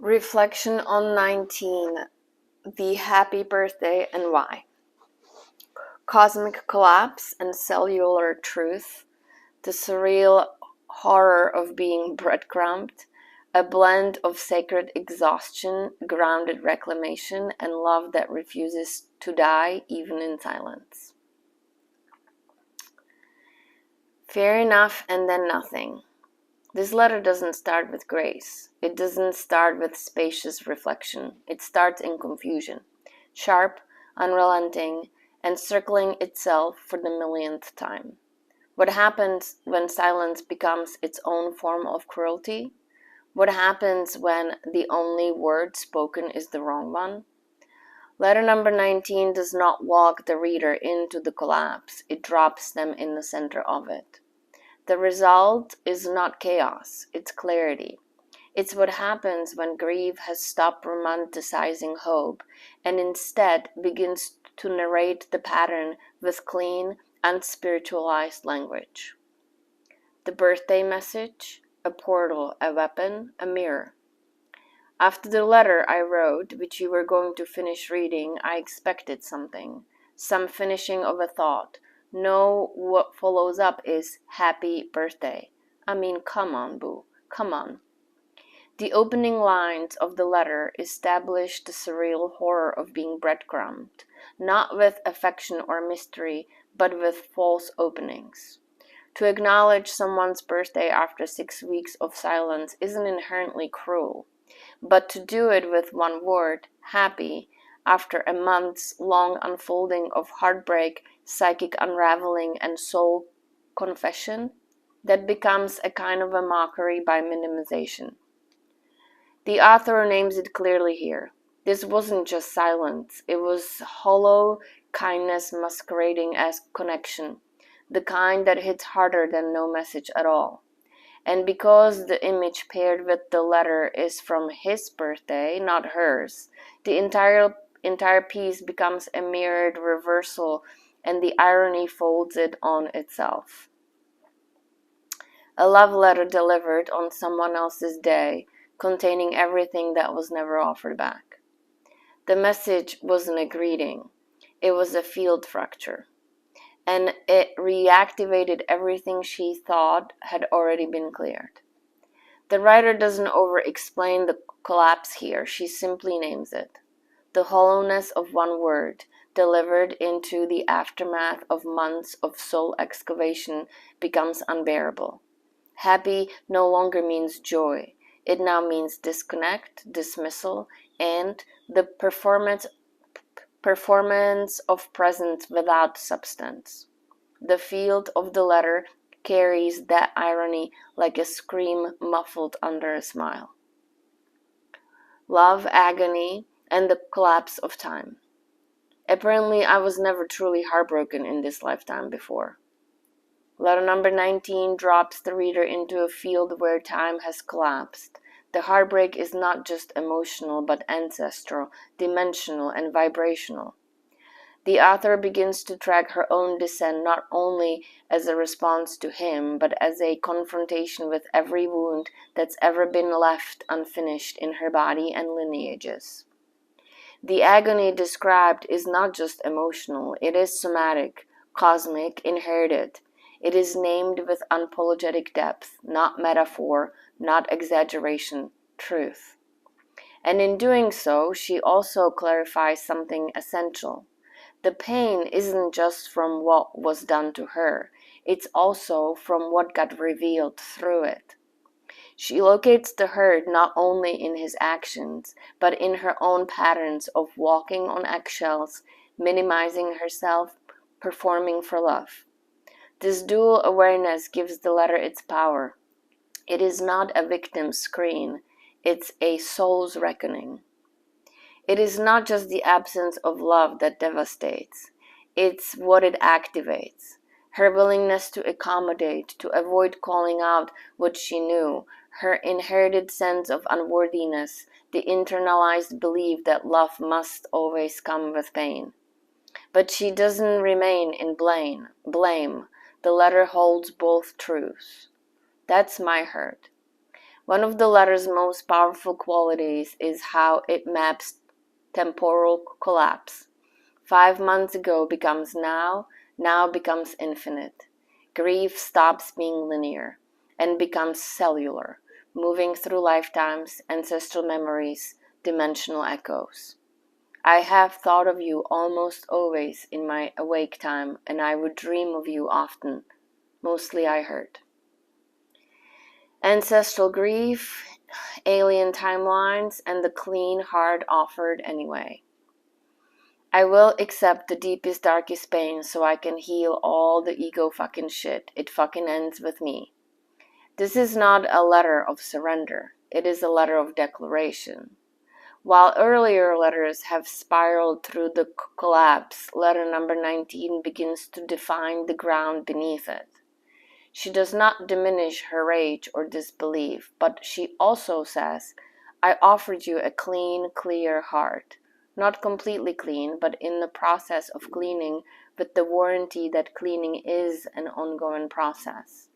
Reflection on 19. The happy birthday and why. Cosmic collapse and cellular truth. The surreal horror of being breadcrumbed. A blend of sacred exhaustion, grounded reclamation, and love that refuses to die even in silence. Fair enough, and then nothing. This letter doesn't start with grace. It doesn't start with spacious reflection. It starts in confusion, sharp, unrelenting, and circling itself for the millionth time. What happens when silence becomes its own form of cruelty? What happens when the only word spoken is the wrong one? Letter number 19 does not walk the reader into the collapse. It drops them in the center of it. The result is not chaos, it's clarity. It's what happens when grief has stopped romanticizing hope and instead begins to narrate the pattern with clean, unspiritualized language. The birthday message, a portal, a weapon, a mirror. After the letter I wrote, which you were going to finish reading, I expected something, some finishing of a thought. No, what follows up is happy birthday. I mean, come on, boo, come on. The opening lines of the letter establish the surreal horror of being breadcrumbed, not with affection or mystery, but with false openings. To acknowledge someone's birthday after 6 weeks of silence isn't inherently cruel, but to do it with one word, happy, after a month's long unfolding of heartbreak, psychic unraveling, and soul confession, that becomes a kind of a mockery by minimization. The author names it clearly here. This wasn't just silence, it was hollow kindness masquerading as connection, the kind that hits harder than no message at all. And because the image paired with the letter is from his birthday, not hers, the entire piece becomes a mirrored reversal, and the irony folds it on itself. A love letter delivered on someone else's day, containing everything that was never offered back. The message wasn't a greeting, it was a field fracture. And it reactivated everything she thought had already been cleared. The writer doesn't over-explain the collapse here, she simply names it. The hollowness of one word, delivered into the aftermath of months of soul excavation, becomes unbearable. Happy no longer means joy. It now means disconnect, dismissal, and the performance of presence without substance. The field of the letter carries that irony like a scream muffled under a smile. Love, agony, and the collapse of time. Apparently, I was never truly heartbroken in this lifetime before. Letter number 19 drops the reader into a field where time has collapsed. The heartbreak is not just emotional, but ancestral, dimensional, and vibrational. The author begins to track her own descent not only as a response to him, but as a confrontation with every wound that's ever been left unfinished in her body and lineages. The agony described is not just emotional, it is somatic, cosmic, inherited. It is named with unapologetic depth, not metaphor, not exaggeration, truth. And in doing so, she also clarifies something essential. The pain isn't just from what was done to her, it's also from what got revealed through it. She locates the hurt not only in his actions, but in her own patterns of walking on eggshells, minimizing herself, performing for love. This dual awareness gives the letter its power. It is not a victim's scream, it's a soul's reckoning. It is not just the absence of love that devastates, it's what it activates. Her willingness to accommodate, to avoid calling out what she knew, her inherited sense of unworthiness, the internalized belief that love must always come with pain. But she doesn't remain in blame. The letter holds both truths. That's my hurt. One of the letter's most powerful qualities is how it maps temporal collapse. 5 months ago becomes now, now becomes infinite. Grief stops being linear and becomes cellular, moving through lifetimes, ancestral memories, dimensional echoes. I have thought of you almost always in my awake time, and I would dream of you often. Mostly I heard. Ancestral grief, alien timelines, and the clean heart offered anyway. I will accept the deepest, darkest pain so I can heal all the ego fucking shit. It fucking ends with me. This is not a letter of surrender. It is a letter of declaration. While earlier letters have spiraled through the collapse, letter number 19 begins to define the ground beneath it. She does not diminish her rage or disbelief, but she also says, I offered you a clean, clear heart. Not completely clean, but in the process of cleaning, with the warranty that cleaning is an ongoing process.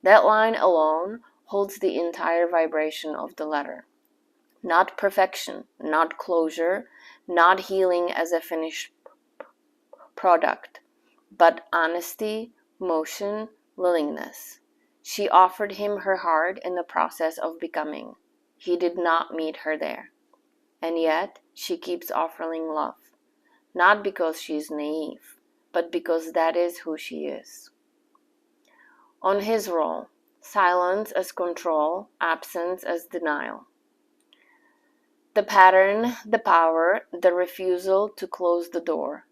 That line alone holds the entire vibration of the letter. Not perfection, not closure, not healing as a finished product, but honesty, motion, willingness. She offered him her heart in the process of becoming. He did not meet her there. And yet, she keeps offering love. Not because she is naive, but because that is who she is. On his role, silence as control, absence as denial. The pattern, the power, the refusal to close the door.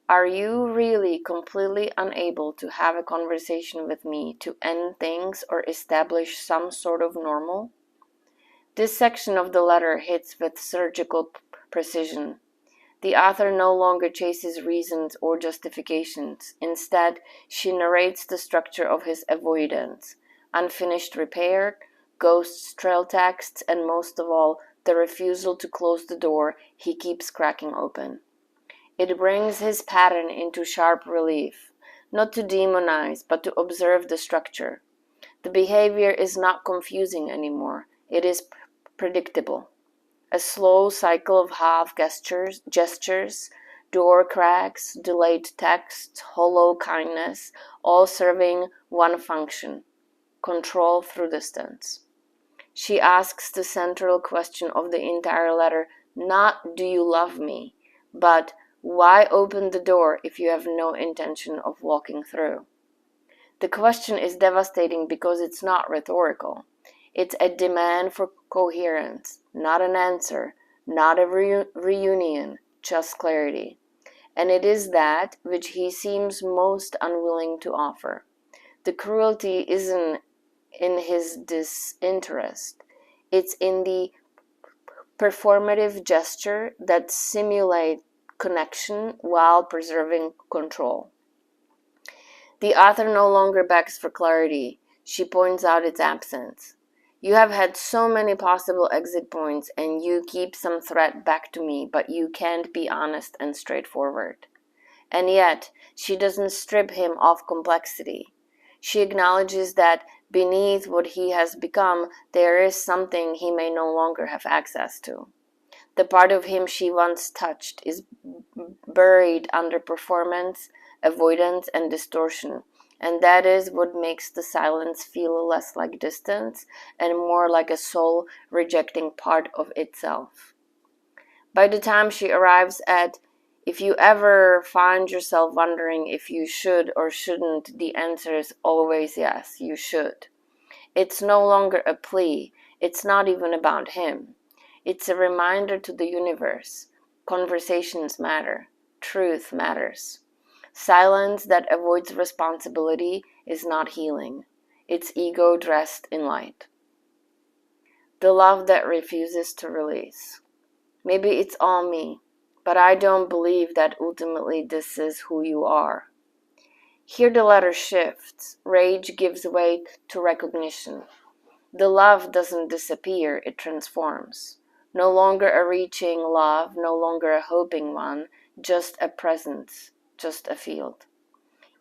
Are you really completely unable to have a conversation with me to end things or establish some sort of normal? This section of the letter hits with surgical precision. The author no longer chases reasons or justifications. Instead, she narrates the structure of his avoidance, unfinished repair, ghosts, trail texts, and most of all, the refusal to close the door he keeps cracking open. It brings his pattern into sharp relief, not to demonize, but to observe the structure. The behavior is not confusing anymore. It is predictable. A slow cycle of half gestures, door cracks, delayed text, hollow kindness, all serving one function: control through distance. She asks the central question of the entire letter, not do you love me, but why open the door if you have no intention of walking through? The question is devastating because it's not rhetorical. It's a demand for coherence, not an answer, not a reunion, just clarity. And it is that which he seems most unwilling to offer. The cruelty isn't in his disinterest. It's in the performative gesture that simulates connection while preserving control. The author no longer begs for clarity. She points out its absence. You have had so many possible exit points and you keep some threat back to me, but you can't be honest and straightforward. And yet, she doesn't strip him of complexity. She acknowledges that beneath what he has become, there is something he may no longer have access to. The part of him she once touched is buried under performance, avoidance, and distortion, and that is what makes the silence feel less like distance and more like a soul rejecting part of itself. By the time she arrives at, if you ever find yourself wondering if you should or shouldn't, the answer is always yes, you should. It's no longer a plea. It's not even about him. It's a reminder to the universe. Conversations matter. Truth matters. Silence that avoids responsibility is not healing. It's ego dressed in light. The love that refuses to release. Maybe it's all me, but I don't believe that ultimately this is who you are. Here the letter shifts. Rage gives way to recognition. The love doesn't disappear, it transforms. No longer a reaching love, no longer a hoping one, just a presence, just a field.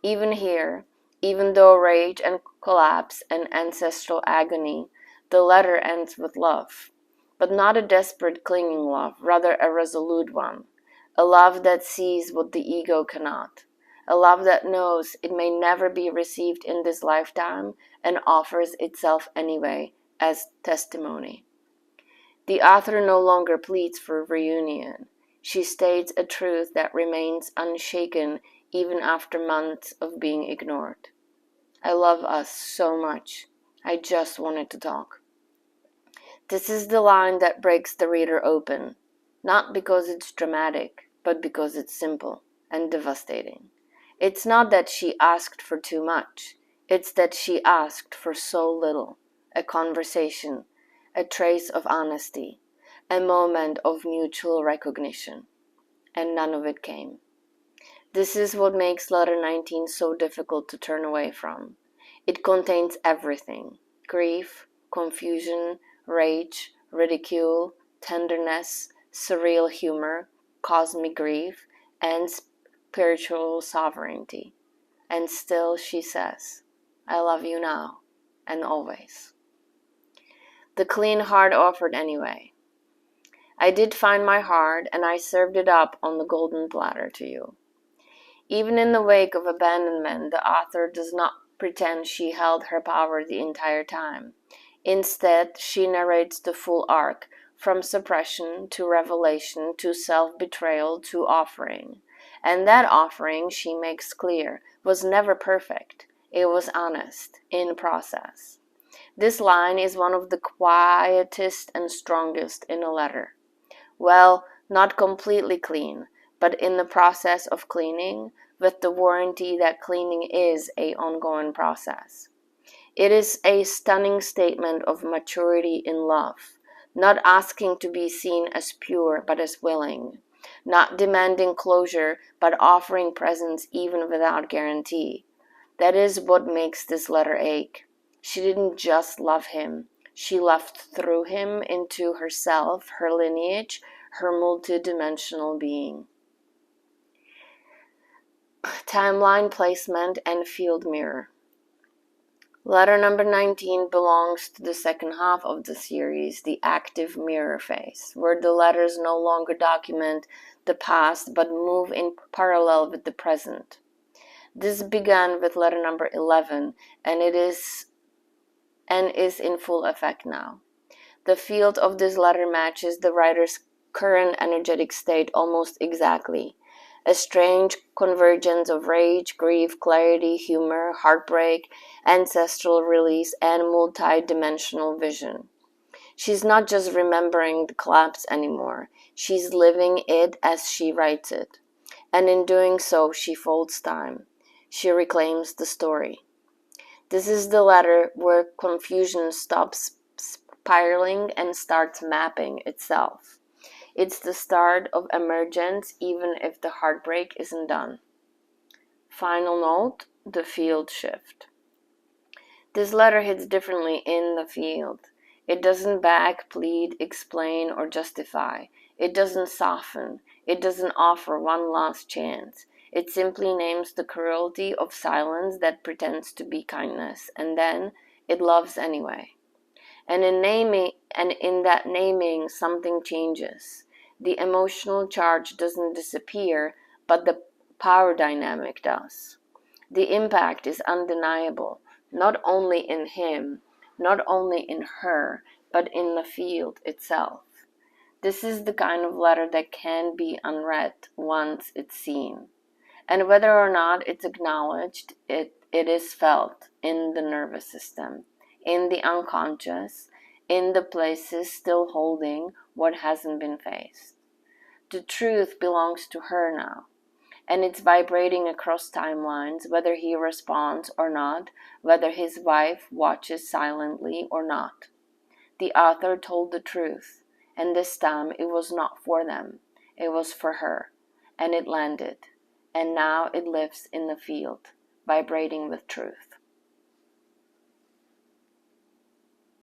Even here, even though rage and collapse and ancestral agony The letter ends with love, but not a desperate clinging love, rather a resolute one, a love that sees what the ego cannot, a love that knows it may never be received in this lifetime and offers itself anyway as testimony. The author no longer pleads for reunion. She states a truth that remains unshaken even after months of being ignored. I love us so much. I just wanted to talk. This is the line that breaks the reader open, not because it's dramatic, but because it's simple and devastating. It's not that she asked for too much. It's that she asked for so little. A conversation, a trace of honesty, a moment of mutual recognition. And none of it came. This is what makes letter 19 so difficult to turn away from. It contains everything: grief, confusion, rage, ridicule, tenderness, surreal humor, cosmic grief, and spiritual sovereignty. And still she says, I love you now and always. The clean heart offered anyway. I did find my heart, and I served it up on the golden platter to you. Even in the wake of abandonment, the author does not pretend she held her power the entire time. Instead, she narrates the full arc, from suppression to revelation to self-betrayal to offering. And that offering, she makes clear, was never perfect. It was honest, in process. This line is one of the quietest and strongest in a letter. Well, not completely clean, but in the process of cleaning, with the warranty that cleaning is an ongoing process. It is a stunning statement of maturity in love, not asking to be seen as pure but as willing, not demanding closure but offering presence even without guarantee. That is what makes this letter ache. She didn't just love him. She loved through him into herself, her lineage, her multidimensional being. Timeline placement and field mirror. Letter number 19 belongs to the second half of the series, the active mirror phase, where the letters no longer document the past but move in parallel with the present. This began with letter number 11 and is in full effect now. The field of this letter matches the writer's current energetic state almost exactly. A strange convergence of rage, grief, clarity, humor, heartbreak, ancestral release, and multi-dimensional vision. She's not just remembering the collapse anymore. She's living it as she writes it. And in doing so, she folds time. She reclaims the story. This is the letter where confusion stops spiraling and starts mapping itself. It's the start of emergence, even if the heartbreak isn't done. Final note, the field shift. This letter hits differently in the field. It doesn't beg, plead, explain, or justify. It doesn't soften. It doesn't offer one last chance. It simply names the cruelty of silence that pretends to be kindness, and then it loves anyway. And in that naming, something changes. The emotional charge doesn't disappear, but the power dynamic does. The impact is undeniable, not only in him, not only in her, but in the field itself. This is the kind of letter that can be unread once it's seen. And whether or not it's acknowledged, it is felt in the nervous system, in the unconscious, in the places still holding what hasn't been faced. The truth belongs to her now, and it's vibrating across timelines, whether he responds or not, whether his wife watches silently or not. The author told the truth, and this time it was not for them, it was for her, and it landed. And now it lives in the field, vibrating with truth.